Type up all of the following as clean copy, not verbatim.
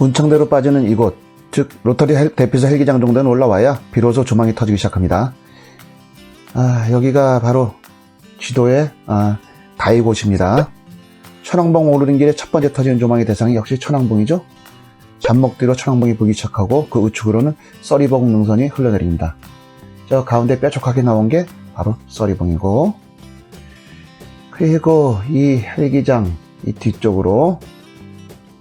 문창대로 빠지는 이곳, 즉 로터리 대피소 헬기장 정도는 올라와야 비로소 조망이 터지기 시작합니다. 여기가 바로 지도의 다이곳입니다. 천왕봉 오르는 길에 첫 번째 터지는 조망의 대상이 역시 천왕봉이죠. 잠목 뒤로 천왕봉이 보이기 시작하고 그 우측으로는 써리봉 능선이 흘러내립니다. 저 가운데 뾰족하게 나온 게 바로 써리봉이고, 그리고 이 헬기장 이 뒤쪽으로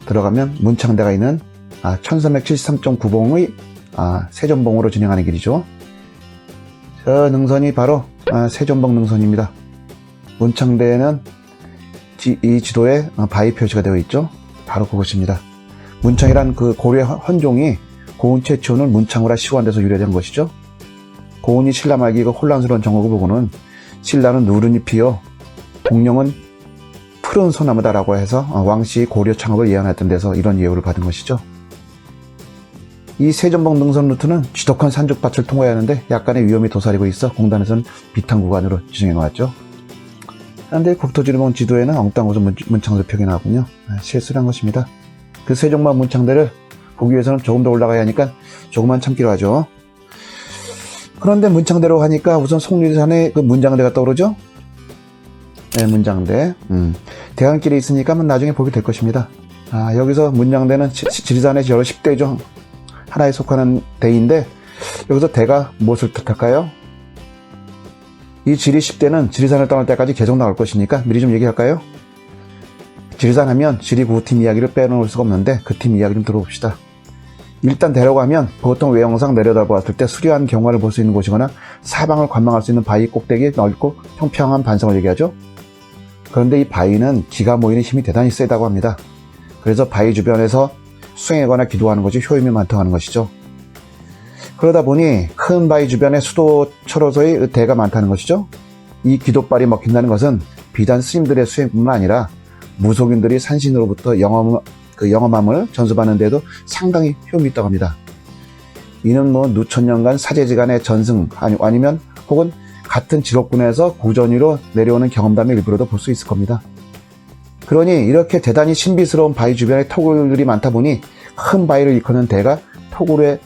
들어가면 문창대가 있는 1373.9봉의 세전봉으로 진행하는 길이죠. 저 능선이 바로 세전봉 능선입니다. 문창대에는 이 지도에 바위 표시가 되어 있죠. 바로 그것입니다. 문창이란 그 고려 헌종이 고운 최초는 문창으로 시고한 데서 유래된 것이죠. 고운이 신라 말기 그 혼란스러운 정국을 보고는 신라는 누른이 피어 공룡은 푸른 소나무다라고 해서 왕씨 고려 창업을 예언했던 데서 이런 예우를 받은 것이죠. 이 세전봉 능선 루트는 지독한 산적밭을 통과해야 하는데 약간의 위험이 도사리고 있어 공단에서는 비탄 구간으로 지정해 놓았죠. 그런데 국토지리봉 지도에는 엉뚱한 곳은 문창대로 표기 나왔군요. 실수를 한 것입니다. 그 세종만 문창대를 보기 위해서는 조금 더 올라가야 하니까 조금만 참기로 하죠. 그런데 문창대로 하니까 우선 속리산에 그 문장대가 떠오르죠. 네, 문장대. 대안길이 있으니까 나중에 보게 될 것입니다. 여기서 문장대는 지리산의 여러 10대 중 하나에 속하는 대인데, 여기서 대가 무엇을 뜻할까요? 이 지리 10대는 지리산을 떠날 때까지 계속 나올 것이니까 미리 좀 얘기할까요? 지리산 하면 지리 구팀 이야기를 빼놓을 수가 없는데 그 팀 이야기 좀 들어봅시다. 일단 대라고 하면 보통 외형상 내려다보았을 때 수려한 경관을 볼 수 있는 곳이거나 사방을 관망할 수 있는 바위 꼭대기에 넓고 평평한 반성을 얘기하죠. 그런데 이 바위는 기가 모이는 힘이 대단히 세다고 합니다. 그래서 바위 주변에서 수행하거나 기도하는 것이 효임이 많다고 하는 것이죠. 그러다 보니 큰 바위 주변에 수도처로서의 대가 많다는 것이죠. 이 기도발이 먹힌다는 것은 비단 스님들의 수행뿐만 아니라 무속인들이 산신으로부터 영험함을 전수받는 데도 상당히 효험이 있다고 합니다. 이는 누천년간 사제지간의 전승 아니면 혹은 같은 직업군에서 고전위로 내려오는 경험담의 일부로도 볼 수 있을 겁니다. 그러니 이렇게 대단히 신비스러운 바위 주변에 토굴들이 많다 보니 큰 바위를 일컫는 대가 토굴의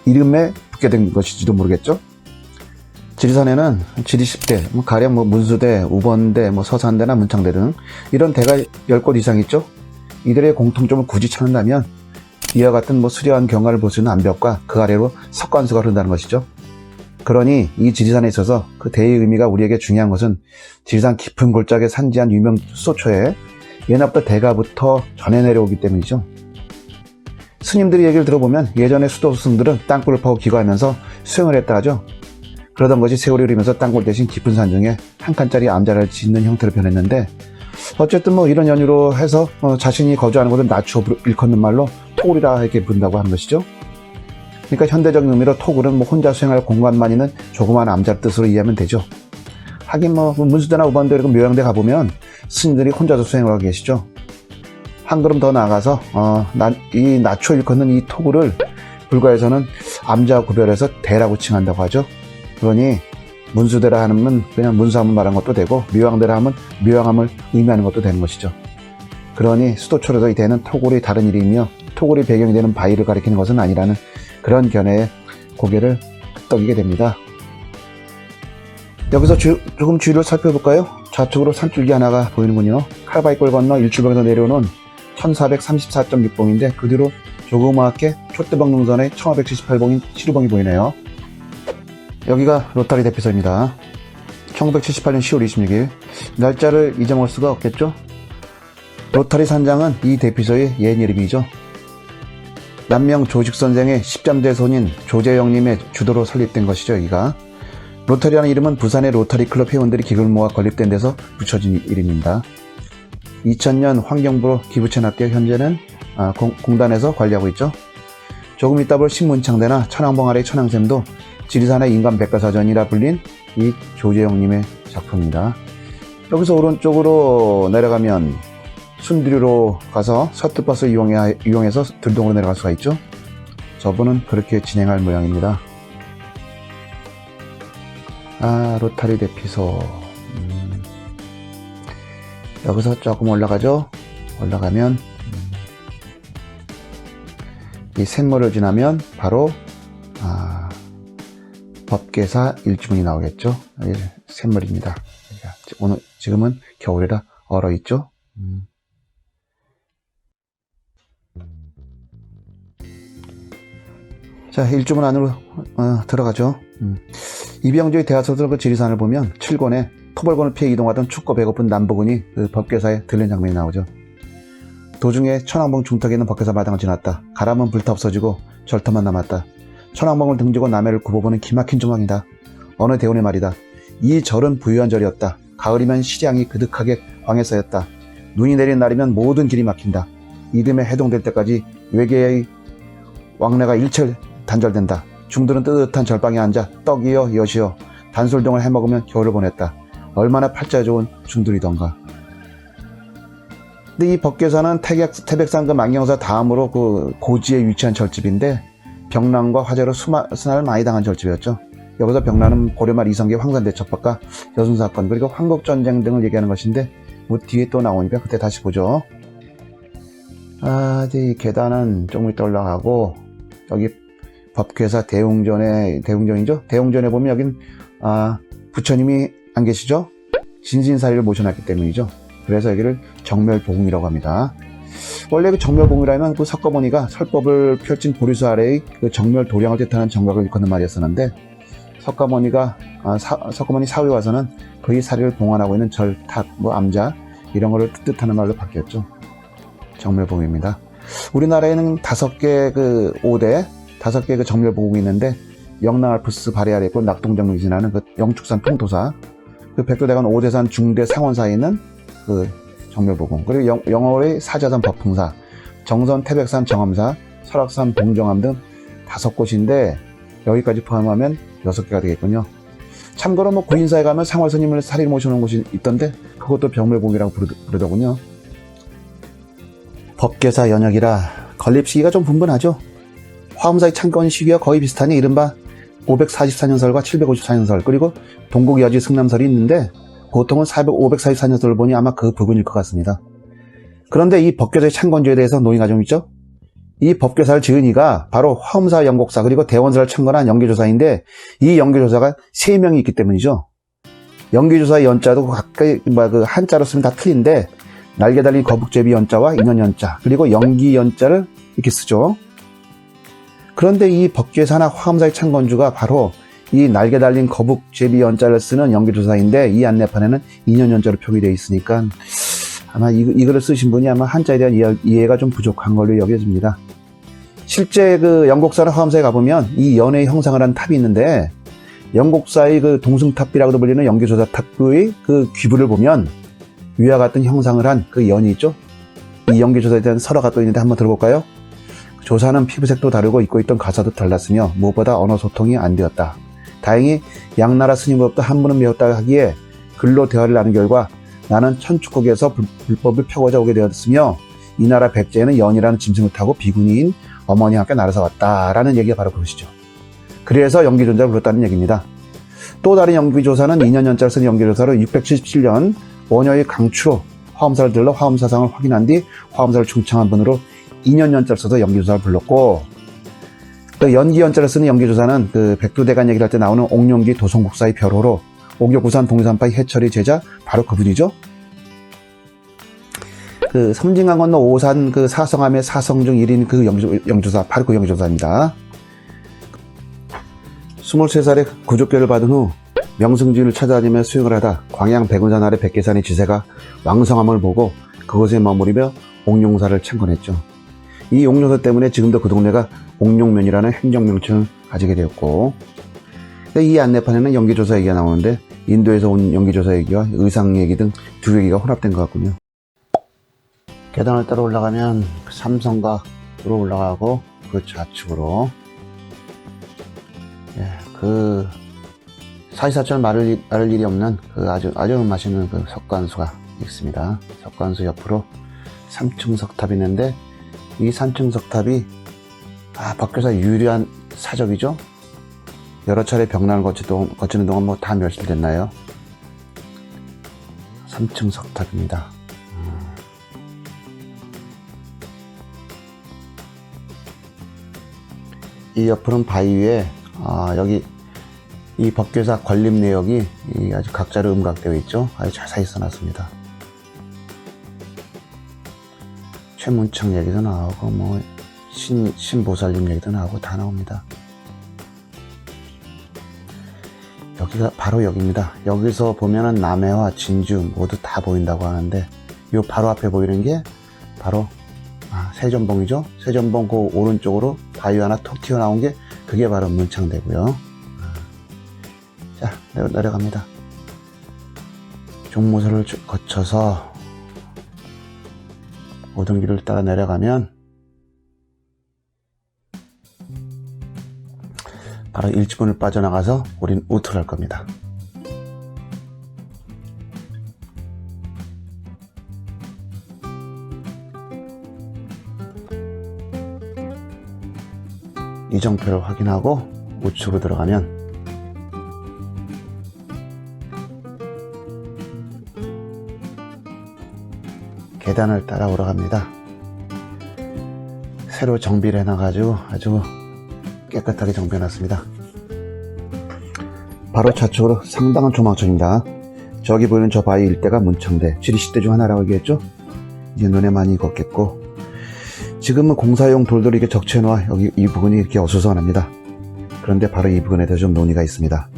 이름에 붙게 된 것일지도 모르겠죠. 지리산에는 지리 10대, 가령 문수대, 우번대, 서산대나 문창대 등 이런 대가 10곳 이상 있죠. 이들의 공통점을 굳이 찾는다면 이와 같은 수려한 경관을 볼 수 있는 암벽과 그 아래로 석관수가 흐른다는 것이죠. 그러니 이 지리산에 있어서 그 대의 의미가 우리에게 중요한 것은 지리산 깊은 골짜기에 산지한 유명 수도초에 옛날부터 대가부터 전해 내려오기 때문이죠. 스님들의 얘기를 들어보면 예전에 수도 스승들은 땅굴을 파고 기거하면서 수행을 했다 하죠. 그러던 것이 세월이 흐르면서 땅굴 대신 깊은 산 중에 한 칸짜리 암자를 짓는 형태로 변했는데, 어쨌든 이런 연유로 해서 자신이 거주하는 곳을 낮추어 일컫는 말로 토굴이라 이렇게 부른다고 하는 것이죠. 그러니까 현대적인 의미로 토굴은 혼자 수행할 공간만 있는 조그마한 암자 뜻으로 이해하면 되죠. 하긴 문수대나 우반대 그리고 묘양대 가보면 스님들이 혼자서 수행을 하고 계시죠. 한 걸음 더 나아가서 이 낮추어 일컫는 이 토굴을 불가에서는 암자 구별해서 대라고 칭한다고 하죠. 그러니 문수대라 하면 그냥 문수함을 말한 것도 되고, 묘양대라 하면 묘양함을 의미하는 것도 되는 것이죠. 그러니 수도초로서 이 대는 토굴이 다른 이름이며 토굴이 배경이 되는 바위를 가리키는 것은 아니라는 그런 견해에 고개를 끄덕이게 됩니다. 여기서 조금 주위를 살펴볼까요? 좌측으로 산줄기 하나가 보이는군요. 칼바위골 건너 일출봉에서 내려오는 1434.6봉인데 그 뒤로 조그맣게 촛대봉 능선의 1578봉인 시루봉이 보이네요. 여기가 로터리 대피소입니다. 1978년 10월 26일. 날짜를 잊어먹을 수가 없겠죠? 로터리 산장은 이 대피소의 옛 이름이죠. 남명 조식선생의 10잠재 손인 조재영님의 주도로 설립된 것이죠. 여기가. 로터리라는 이름은 부산의 로터리 클럽 회원들이 기금을 모아 건립된 데서 붙여진 이름입니다. 2000년 환경부로 기부채 납기해 현재는 공단에서 관리하고 있죠. 조금 이따 볼 신문창대나 천왕봉 아래 천왕샘도 지리산의 인간 백과사전이라 불린 이 조재영님의 작품입니다. 여기서 오른쪽으로 내려가면 순두리로 가서 셔틀버스 이용해서 들동으로 내려갈 수가 있죠. 저분은 그렇게 진행할 모양입니다. 로터리 대피소. 여기서 조금 올라가죠. 올라가면 이 샘물을 지나면 바로 법계사 일주문이 나오겠죠. 샘물입니다. 오늘 지금은 겨울이라 얼어 있죠. 자, 일주문 안으로 들어가죠. 이병조의 대하소설 그 지리산을 보면 칠권에 토벌권을 피해 이동하던 춥고 배고픈 남부군이 그 법계사에 들른 장면이 나오죠. 도중에 천왕봉 중턱에 있는 법계사 마당을 지났다. 가람은 불타 없어지고 절터만 남았다. 천왕봉을 등지고 남해를 굽어보는 기막힌 조망이다. 어느 대원의 말이다. 이 절은 부유한 절이었다. 가을이면 시장이 그득하게 광에 쌓였다. 눈이 내린 날이면 모든 길이 막힌다. 이듬해 해동될 때까지 외계의 왕래가 일체 단절된다. 중들은 뜨뜻한 절방에 앉아 떡이여 엿이여 단술동을 해먹으면 겨울을 보냈다. 얼마나 팔자 좋은 중들이던가. 근데 이 법계사는 태백산 그 만경사 다음으로 그 고지에 위치한 절집인데 병란과 화재로 수난을 많이 당한 절집이었죠. 여기서 병란은 고려말 이성계 황산대첩박과 여순사건 그리고 황국전쟁 등을 얘기하는 것인데 뭐 뒤에 또 나오니까 그때 다시 보죠. 이제 이 계단은 조금 이따 올라가고 여기 법계사 대웅전이죠. 대웅전에 보면 여긴 부처님이 안 계시죠. 진신사리를 모셔놨기 때문이죠. 그래서 여기를 정멸보궁이라고 합니다. 원래 그 정멸보궁이라면 그 석가모니가 설법을 펼친 보리수 아래의 그 정멸도량을 뜻하는 정각을 일컫는 말이었었는데 석가모니 사후에 와서는 그의 사리를 봉안하고 있는 절탑, 암자 이런 거를 뜻하는 말로 바뀌었죠. 정멸보궁입니다. 우리나라에는 5개 그 5대 5개 그 정멸보궁이 있는데 영랑알프스 발해 아래 있고 낙동정을 지나는 그 영축산 통도사, 그 백두대간 오대산 중대 상원사에 있는 그 정멸보궁, 그리고 영월의 사자산 법풍사, 정선 태백산 정암사, 설악산 봉정암 등 5곳인데 여기까지 포함하면 6개가 되겠군요. 참고로 뭐 구인사에 가면 상월스님을 사리를 모셔놓은 곳이 있던데 그것도 병멸보궁이라고 부르더군요. 법계사 연역이라 건립 시기가 좀 분분하죠. 화엄사의 창건 시기와 거의 비슷하니 이른바 544년설과 754년설 그리고 동국여지 승남설이 있는데 보통은 544년설을 보니 아마 그 부분일 것 같습니다. 그런데 이 법계사의 창건주에 대해서 논의가 좀 있죠. 이 법계사를 지은 이가 바로 화엄사 영곡사 그리고 대원사를 창건한 영계조사인데 이 영계조사가 3명이 있기 때문이죠. 영계조사의 연자도 각각 그 한자로 쓰면 다 틀린데 날개 달린 거북제비 연자와 인연 연자 그리고 영기 연자를 이렇게 쓰죠. 그런데 이 법계사나 화엄사의 창건주가 바로 이 날개 달린 거북제비 연자를 쓰는 영계조사인데 이 안내판에는 인연 연자로 표기되어 있으니까 아마 이 글을 쓰신 분이 아마 한자에 대한 이해가 좀 부족한 걸로 여겨집니다. 실제 그 영곡사나 화엄사에 가보면 이 연의 형상을 한 탑이 있는데 영곡사의 그 동승탑이라고도 불리는 영계조사탑의 그 귀부를 보면 위와 같은 형상을 한 그 연이 있죠. 이 영계조사에 대한 설화가 또 있는데 한번 들어볼까요? 조사는 피부색도 다르고 입고 있던 가사도 달랐으며 무엇보다 언어 소통이 안 되었다. 다행히 양나라 스님으로부터 한 분은 배웠다 하기에 글로 대화를 나눈 결과 나는 천축국에서 불법을 펴고자 오게 되었으며 이 나라 백제에는 연이라는 짐승을 타고 비구니인 어머니와 함께 날아서 왔다라는 얘기가 바로 그것이죠. 그래서 영계조사를 불렀다는 얘기입니다. 또 다른 영계조사는 2년 연자를 쓴 영계조사로 677년 원효의 강추로 화엄사를 들러 화엄사상을 확인한 뒤 화엄사를 중창한 분으로 2년 연자를 써서 영계조사를 불렀고 또 연기 연자를 쓰는 영계조사는 그 백두대간 얘기를 할 때 나오는 옥룡기 도성국사의 별호로 오교구산 동산파의 해철의 제자 바로 그분이죠. 그 섬진강 건너 오산 그 사성암의 사성 중 1인 그 영조사 바로 그 영조사입니다. 23살에 구족교를 받은 후 명승지를 찾아다니며 수행을 하다 광양 백운산 아래 백계산의 지세가 왕성함을 보고 그곳에 머무르며 옥룡사를 창건했죠. 이 옥룡사 때문에 지금도 그 동네가 옥룡면이라는 행정명칭을 가지게 되었고 이 안내판에는 영계조사 얘기가 나오는데 인도에서 온 영계조사 얘기와 의상 얘기 등 두 얘기가 혼합된 것 같군요. 계단을 따라 올라가면 삼성각으로 올라가고 그 좌측으로 그 사시사철 말을 일이 없는 그 아주 맛있는 그 석관수가 있습니다. 석관수 옆으로 3층 석탑이 있는데 이 3층 석탑이 법계사 유리한 사적이죠. 여러 차례 병난을 거치는 동안 뭐 다 멸실됐나요? 3층 석탑입니다. 이 옆으로는 바위 위에 여기 이 법궤사 건립 내역이 아주 각자로 음각되어 있죠. 아주 자세히 써놨습니다. 최문창 얘기도 나오고 뭐 신보살님 얘기도 나오고 다 나옵니다. 여기가 바로 여기입니다. 여기서 보면은 남해와 진주 모두 다 보인다고 하는데 요 바로 앞에 보이는 게 바로 세전봉이죠. 세전봉 그 오른쪽으로 바위 하나 톡 튀어나온 게 그게 바로 문창대고요. 자, 내려갑니다. 종무소를 거쳐서 오던 길을 따라 내려가면 바로 일지문을 빠져나가서 우린 우투를 할 겁니다. 이정표를 확인하고 우측으로 들어가면 계단을 따라 올라갑니다. 새로 정비를 해놔가지고 아주 깨끗하게 정비해놨습니다. 바로 좌측으로 상당한 조망천입니다. 저기 보이는 저 바위 일대가 문창대, 지리시대 중 하나라고 얘기했죠. 이제 눈에 많이 익었겠고, 지금은 공사용 돌들을 이렇게 적재해놓아 여기 이 부분이 이렇게 어수선합니다. 그런데 바로 이 부분에 대해서 좀 논의가 있습니다.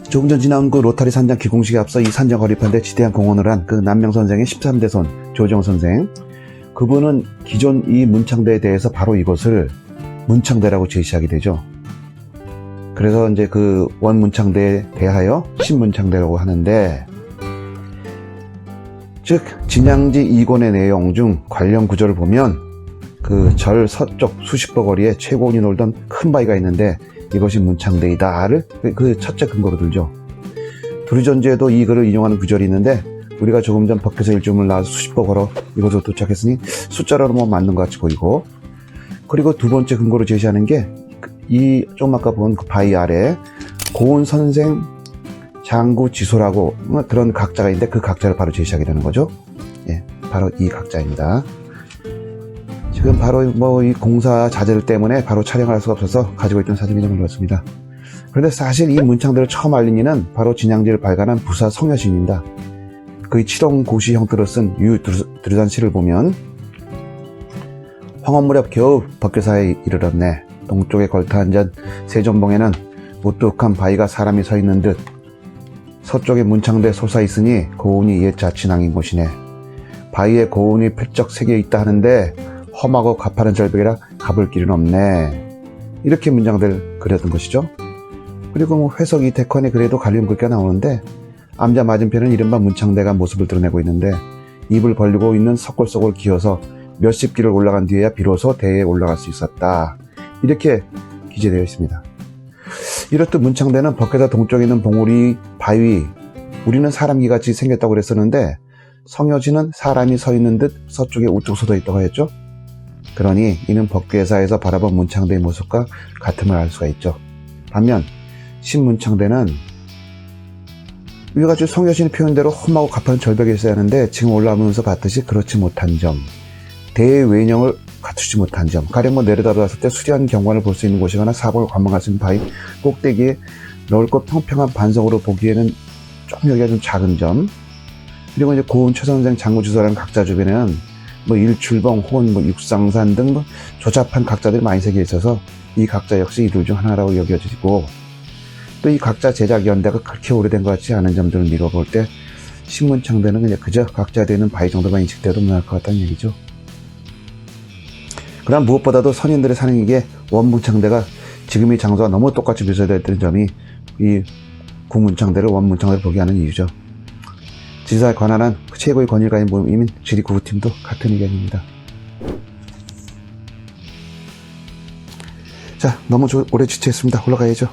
조금 전 지나온 그 로타리 산장 기공식에 앞서 이 산장 건립하는데 지대한 공헌을 한 그 남명 선생의 13대 손 조정 선생, 그분은 기존 이 문창대에 대해서 바로 이것을 문창대라고 제시하게 되죠. 그래서 이제 그 원문창대에 대하여 신문창대라고 하는데, 즉 진양지 2권의 내용 중 관련 구절을 보면 그 절 서쪽 수십보 거리에 최고원이 놀던 큰 바위가 있는데 이것이 문창대이다를 그 첫째 근거로 들죠. 두리전주에도 이 글을 인용하는 구절이 있는데, 우리가 조금 전 법궤사 일주문을 나와서 수십보 걸어 이곳으로 도착했으니 숫자로 뭐 맞는 것 같이 보이고, 그리고 두 번째 근거로 제시하는 게 이 좀 아까 본 그 바위 아래 고은 선생 장구 지소라고 그런 각자가 있는데 그 각자를 바로 제시하게 되는 거죠. 예, 바로 이 각자입니다. 지금 바로 뭐 이 공사 자재 때문에 바로 촬영을 할 수가 없어서 가지고 있던 사진이 좀 올렸습니다. 그런데 사실 이 문창대를 처음 알린 이는 바로 진양지를 발간한 부사 성여신입니다. 그의 칠홍고시 형태로 쓴 유두리산시를 보면 황혼 무렵 겨우 법궤사에 이르렀네. 동쪽에 걸터 앉은 세전봉에는 우뚝한 바위가 사람이 서 있는 듯 서쪽에 문창대 솟아 있으니 고운이 옛 자친항인 곳이네. 바위에 고운이 펄쩍 새겨 있다 하는데 험하고 가파른 절벽이라 가볼 길은 없네. 이렇게 문장들 그렸던 것이죠. 그리고 뭐 회석이 대컨의 글에도 관련 글귀가 나오는데 암자 맞은편은 이른바 문창대가 모습을 드러내고 있는데 입을 벌리고 있는 석골석을 기어서 몇십 길을 올라간 뒤에야 비로소 대에 올라갈 수 있었다. 이렇게 기재되어 있습니다. 이렇듯 문창대는 법궤사 동쪽에 있는 봉우리 바위, 우리는 사람귀같이 생겼다고 그랬었는데 성여진은 사람이 서 있는 듯 서쪽에 우뚝 솟아 있다고 했죠. 그러니 이는 법궤사에서 바라본 문창대의 모습과 같음을 알 수가 있죠. 반면 신문창대는 위가 성여진의 표현대로 험하고 가파른 절벽에 있어야 하는데 지금 올라오면서 봤듯이 그렇지 못한 점, 대의 외형을 갖추지 못한 점, 가령 뭐 내려다봤을 때 수려한 경관을 볼 수 있는 곳이거나 사고를 관망할 수 있는 바위 꼭대기에 넓고 평평한 반석으로 보기에는 좀 여기가 좀 작은 점, 그리고 이제 고은 최선생 장구주소라는 각자 주변에는 뭐 일출봉 혹은 뭐 육상산 등 뭐 조잡한 각자들이 많이 새겨 있어서 이 각자 역시 이들 중 하나라고 여겨지고, 또 이 각자 제작 연대가 그렇게 오래된 것 같지 않은 점들을 미뤄볼 때 신문창대는 그냥 그저 각자 되는 바위 정도만 인식돼도 무난할 것 같다는 얘기죠. 그러나 무엇보다도 선인들의 사능이기에 원문창대가 지금의 장소와 너무 똑같이 묘사되어 있다는 점이 이 국문창대를 원문창대를 보게 하는 이유죠. 지리사에 관한한 최고의 권위가인 모임인 지리구구팀도 같은 의견입니다. 자, 너무 오래 지체했습니다. 올라가야죠.